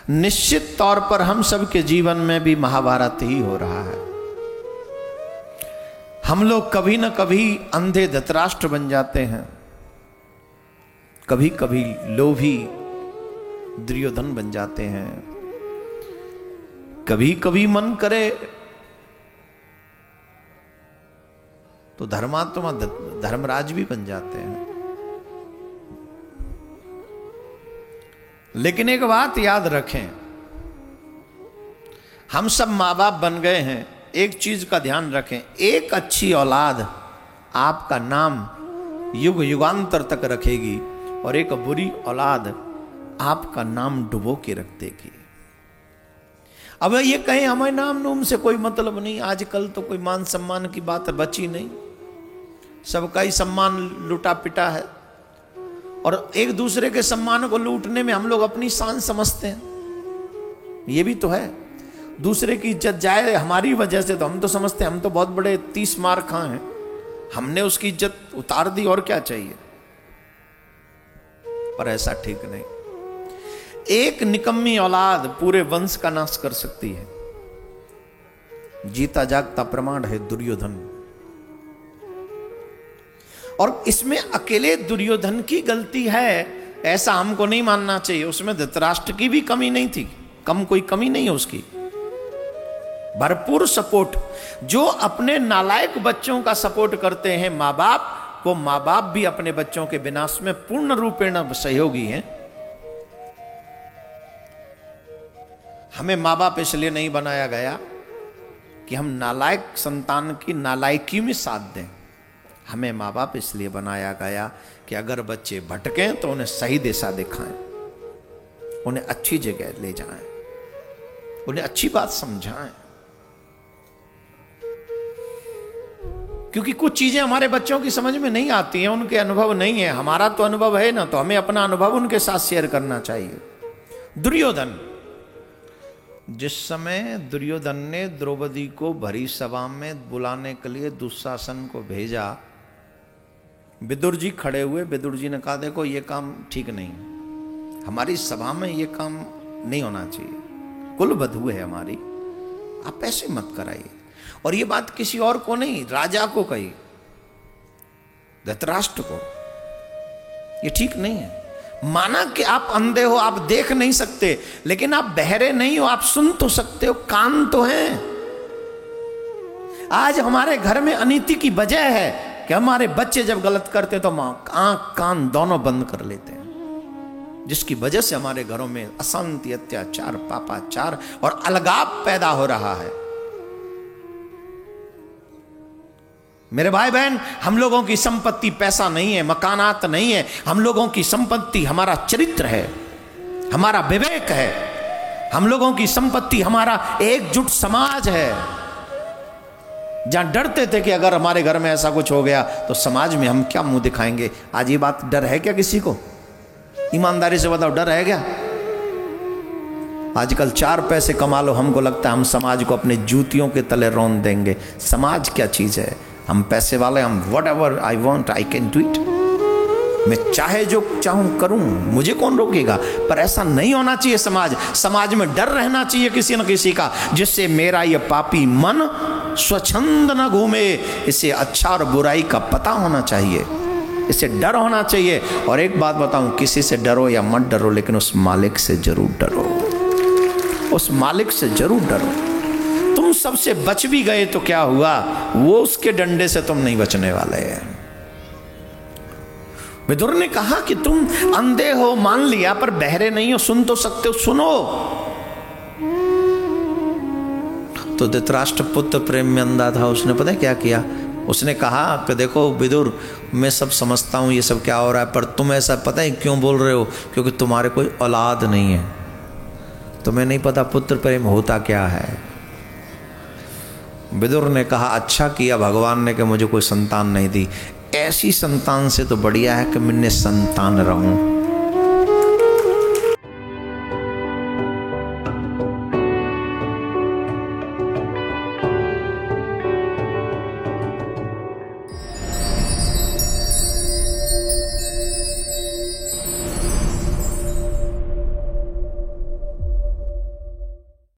निश्चित तौर पर हम सब के जीवन में भी महाभारत ही हो रहा है। हम लोग कभी न कभी अंधे धृतराष्ट्र बन जाते हैं, कभी कभी लोभी दुर्योधन बन जाते हैं, कभी कभी मन करे तो धर्मात्मा धर्मराज भी बन जाते हैं। लेकिन एक बात याद रखें, हम सब माँ बाप बन गए हैं, एक चीज का ध्यान रखें, एक अच्छी औलाद आपका नाम युग युगांतर तक रखेगी और एक बुरी औलाद आपका नाम डुबो के रख देगी। अब ये कहें हमें नाम नूम से कोई मतलब नहीं, आजकल तो कोई मान सम्मान की बात बची नहीं, सबका ही सम्मान लूटा पिटा है और एक दूसरे के सम्मान को लूटने में हम लोग अपनी शान समझते हैं। ये भी तो है, दूसरे की इज्जत जाए हमारी वजह से तो हम तो समझते हैं हम तो बहुत बड़े 30 मार खां हैं, हमने उसकी इज्जत उतार दी और क्या चाहिए। पर ऐसा ठीक नहीं, एक निकम्मी औलाद पूरे वंश का नाश कर सकती है। जीता जागता प्रमाण है दुर्योधन, और इसमें अकेले दुर्योधन की गलती है ऐसा हमको नहीं मानना चाहिए। उसमें धृतराष्ट्र की भी कमी नहीं थी, कोई कमी नहीं है उसकी, भरपूर सपोर्ट। जो अपने नालायक बच्चों का सपोर्ट करते हैं माँ बाप, वो माँ बाप भी अपने बच्चों के विनाश में पूर्ण रूपेण सहयोगी हैं। हमें माँ बाप इसलिए नहीं बनाया गया कि हम नालायक संतान की नालायकी में साथ दें, हमें माँ बाप इसलिए बनाया गया कि अगर बच्चे भटकें तो उन्हें सही दिशा दिखाएं, उन्हें अच्छी जगह ले जाएं, उन्हें अच्छी बात समझाएं। क्योंकि कुछ चीजें हमारे बच्चों की समझ में नहीं आती हैं, उनके अनुभव नहीं है, हमारा तो अनुभव है ना, तो हमें अपना अनुभव उनके साथ शेयर करना चाहिए। दुर्योधन, जिस समय दुर्योधन ने द्रौपदी को भरी सभा में बुलाने के लिए दुशासन को भेजा, विदुर जी खड़े हुए, विदुर जी ने कहा देखो ये काम ठीक नहीं, हमारी सभा में ये काम नहीं होना चाहिए, कुल बधू है हमारी, आप ऐसे मत कराइए। और ये बात किसी और को नहीं, राजा को कही, धृतराष्ट्र को, ये ठीक नहीं है। माना कि आप अंधे हो, आप देख नहीं सकते, लेकिन आप बहरे नहीं हो, आप सुन तो सकते हो, कान तो हैं। आज हमारे घर में अनीति की वजह है कि हमारे बच्चे जब गलत करते तो आंख कान दोनों बंद कर लेते हैं, जिसकी वजह से हमारे घरों में अशांति, अत्याचार, पापाचार और अलगाव पैदा हो रहा है। मेरे भाई बहन, हम लोगों की संपत्ति पैसा नहीं है, मकानात नहीं है, हम लोगों की संपत्ति हमारा चरित्र है, हमारा विवेक है, हम लोगों की संपत्ति हमारा एकजुट समाज है। जहां डरते थे कि अगर हमारे घर में ऐसा कुछ हो गया तो समाज में हम क्या मुंह दिखाएंगे, आज ये बात डर है क्या किसी को? ईमानदारी से बताओ, डर है क्या? आजकल 4 पैसे कमा लो, हमको लगता है हम समाज को अपने जूतियों के तले रौंद देंगे। समाज क्या चीज है? हम पैसे वाले, हम what ever I want I can do it, मैं चाहे जो चाहूं करूं, मुझे कौन रोकेगा। पर ऐसा नहीं होना चाहिए। समाज में डर रहना चाहिए किसी न किसी का, जिससे मेरा ये पापी मन स्वच्छंद न घूमे। इसे अच्छा और बुराई का पता होना चाहिए, इसे डर होना चाहिए। और एक बात बताऊं, किसी से डरो या मत डरो, लेकिन उस मालिक से जरूर डरो, उस मालिक से जरूर डरो। तुम सबसे बच भी गए तो क्या हुआ, वो उसके डंडे से तुम नहीं बचने वाले हैं। विदुर ने कहा कि तुम अंधे हो मान लिया, पर बहरे नहीं हो, सुन तो सकते हो, सुनो। तो धृतराष्ट्र पुत्र प्रेम में अंधा था, उसने पता है क्या किया? उसने कहा कि देखो विदुर, मैं सब समझता हूं ये सब क्या हो रहा है, पर तुम ऐसा पता है क्यों बोल रहे हो? क्योंकि तुम्हारे कोई औलाद नहीं है, तुम्हें नहीं पता पुत्र प्रेम होता क्या है। विदुर ने कहा अच्छा किया भगवान ने कि मुझे कोई संतान नहीं दी, ऐसी संतान से तो बढ़िया है कि मैं संतान रहूं।